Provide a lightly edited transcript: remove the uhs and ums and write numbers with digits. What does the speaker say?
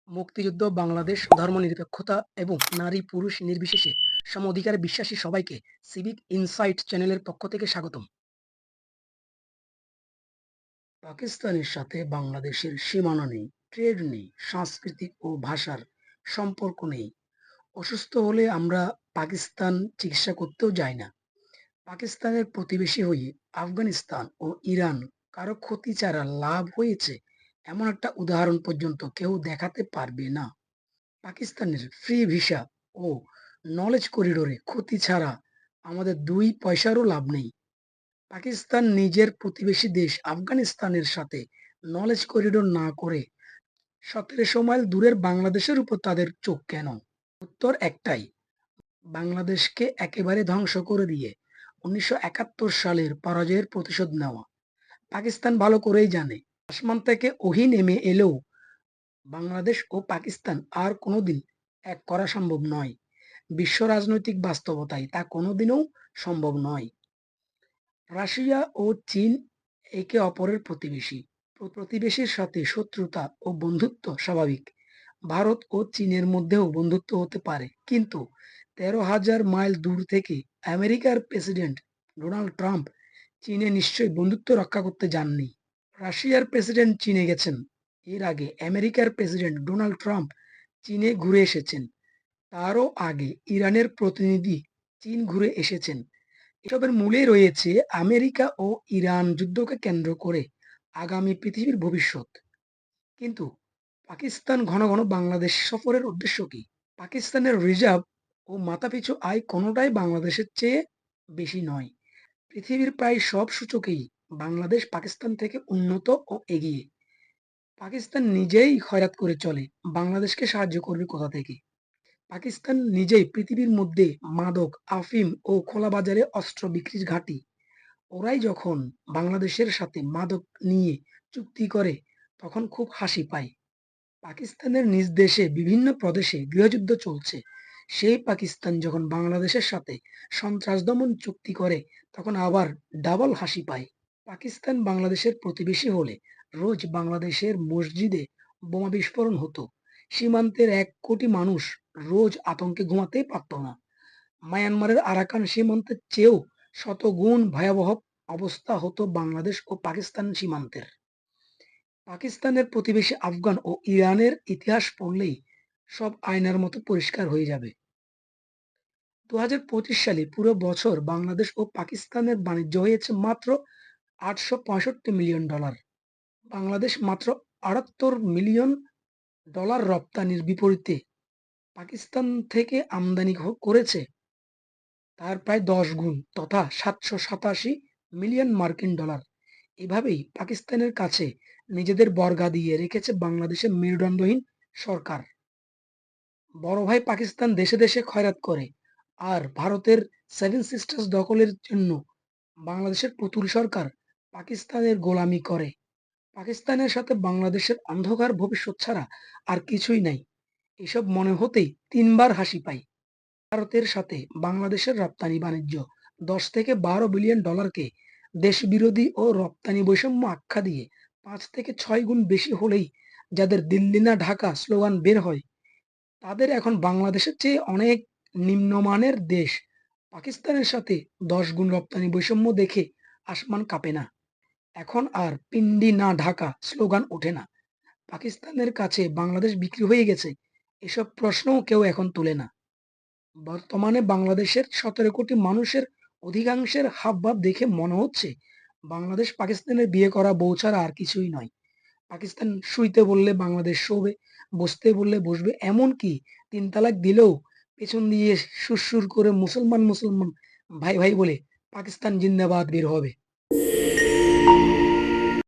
মুক্তিযুদ্ধ বাংলাদেশ ধর্মনিরপেক্ষতা এবং নারী-পুরুষ নির্বিশেষে সম অধিকারে বিশ্বাসী সবাইকে সিভিক ইনসাইট চ্যানেলের পক্ষ থেকে স্বাগতম। পাকিস্তানের সাথে বাংলাদেশের সীমানা নেই, ট্রেড নেই, সাংস্কৃতিক ও ভাষার সম্পর্ক নেই। অসুস্থ হলে আমরা পাকিস্তান চিকিৎসা করতেও যাই না। পাকিস্তানের প্রতিবেশী হয়ে আফগানিস্তান ও ইরান কারো ক্ষতি ছাড়া লাভ হয়েছে এমন একটা উদাহরণ পর্যন্ত কেউ দেখাতে পারবে না। পাকিস্তানের ফ্রি ভিসা ও নলেজ করিডোরে ক্ষতি ছাড়া আমাদের ২ পয়সারও লাভ নেই। পাকিস্তান নিজের প্রতিবেশী দেশ আফগানিস্তানের সাথে নলেজ করিডোর না করে ১৭০০ মাইল দূরের বাংলাদেশের উপর তাদের চোখ কেন? উত্তর একটাই, বাংলাদেশকে একেবারে ধ্বংস করে দিয়ে ১৯৭১ সালের পরাজয়ের প্রতিশোধ নেওয়া। পাকিস্তান ভালো করেই জানে, আসমান থেকে ওহী নেমে এলেও বাংলাদেশ ও পাকিস্তান আর কোনোদিন এক করা সম্ভব নয়। বিশ্ব রাজনৈতিক বাস্তবতায় তা কোনোদিনও সম্ভব নয়। রাশিয়া ও চীন একে অপরের প্রতিবেশী। প্রতিবেশীর সাথে শত্রুতা ও বন্ধুত্ব স্বাভাবিক। ভারত ও চীনের মধ্যেও বন্ধুত্ব হতে পারে, কিন্তু ১৩,০০০ মাইল দূর থেকে আমেরিকার প্রেসিডেন্ট ডোনাল্ড ট্রাম্প চীনে নিশ্চয়ই বন্ধুত্ব রক্ষা করতে যাননি। রাশিয়ার প্রেসিডেন্ট চীনে গেছেন। এর আগে আমেরিকার প্রেসিডেন্ট ডোনাল্ড ট্রাম্প চীনে ঘুরে এসেছেন। তারও আগে ইরানের প্রতিনিধি চীন ঘুরে এসেছেন। এসবের মূলে রয়েছে আমেরিকা ও ইরান যুদ্ধকে কেন্দ্র করে আগামী পৃথিবীর ভবিষ্যৎ। কিন্তু পাকিস্তান ঘন ঘন বাংলাদেশ সফরের উদ্দেশ্য কি? পাকিস্তানের রিজার্ভ ও মাথাপিছু আয় কোনোটাই বাংলাদেশের চেয়ে বেশি নয়। পৃথিবীর প্রায় সব সূচকেই বাংলাদেশ পাকিস্তান থেকে উন্নত ও এগিয়ে। পাকিস্তান নিজেই খয়রাত করে চলে, বাংলাদেশকে সাহায্য করবে কোথা থেকে? পাকিস্তান নিজেই পৃথিবীর মধ্যে মাদক, আফিম ও খোলা বাজারে অস্ত্র বিক্রির ঘাঁটি। ওরাই যখন বাংলাদেশের সাথে মাদক নিয়ে চুক্তি করে তখন খুব হাসি পায়। পাকিস্তানের নিজ দেশে বিভিন্ন প্রদেশে গৃহযুদ্ধ চলছে। সেই পাকিস্তান যখন বাংলাদেশের সাথে সন্ত্রাস দমন চুক্তি করে তখন আবার ডাবল হাসি পায়। পাকিস্তান বাংলাদেশের প্রতিবেশী হলে রোজ বাংলাদেশের মসজিদে বোমা বিস্ফোরণ হতো। সীমান্তের ১ কোটি মানুষ রোজ আতঙ্কে ঘুমাতেই পারত না। মায়ানমারের আরাকান সীমান্তের চেয়েও শতগুণ ভয়াবহ অবস্থা হতো বাংলাদেশ ও পাকিস্তান সীমান্তের। পাকিস্তানের প্রতিবেশী আফগান ও ইরানের ইতিহাস পড়লেই সব আয়নার মতো পরিষ্কার হয়ে যাবে। ২০২৫ সালে পুরো বছর বাংলাদেশ ও পাকিস্তানের বাণিজ্য হয়েছে মাত্র $৮৬৫ মিলিয়ন। বাংলাদেশ মাত্র $৭৮ মিলিয়ন রপ্তানির বিপরীতে পাকিস্তান থেকে আমদানি করেছে তার প্রায় ১০ গুণ, তথা $৭৮৭ মিলিয়ন। এভাবেই পাকিস্তানের কাছে নিজেদের বর্গা দিয়ে রেখেছে বাংলাদেশের মেরুদণ্ডহীন সরকার। বড় ভাই পাকিস্তান দেশে দেশে খয়রাত করে, আর ভারতের সেভেন সিস্টার্স দখলের জন্য বাংলাদেশের পুতুল সরকার পাকিস্তানের গোলামি করে। পাকিস্তানের সাথে বাংলাদেশের অন্ধকার ভবিষ্যৎ ছাড়া আর কিছুই নাই। এসব মনে হতেই ৩ বার হাসি পায়। ভারতের সাথে বাংলাদেশের রপ্তানি বাণিজ্য ১০ থেকে ১২ বিলিয়ন ডলারকে দেশবিরোধী ও রপ্তানি বৈষম্য আখ্যা দিয়ে ৫ থেকে ৬ গুণ বেশি হলেই যাদের দিল্লি না ঢাকা স্লোগান বের হয়, তাদের এখন বাংলাদেশের চেয়ে অনেক নিম্নমানের দেশ পাকিস্তানের সাথে ১০ গুণ রপ্তানি বৈষম্য দেখে আসমান কাঁপে না। এখন আর পিন্ডি না ঢাকা স্লোগান ওঠে না। পাকিস্তানের কাছে বাংলাদেশ বিক্রি হয়ে গেছে, এসব প্রশ্নও কেউ এখন তোলে না। বর্তমানে বাংলাদেশের ১৭ কোটি মানুষের অধিকাংশের হাবভাব দেখে মনে হচ্ছে বাংলাদেশ পাকিস্তানের বিয়ে করা বউ ছাড়া আর কিছুই নয়। পাকিস্তান শুইতে বললে বাংলাদেশ শোবে, বসতে বললে বসবে, এমনকি ৩ তালাক দিলেও পেছন দিয়ে সুরসুর করে মুসলমান মুসলমান ভাই ভাই বলে পাকিস্তান জিন্দাবাদ বের হবে।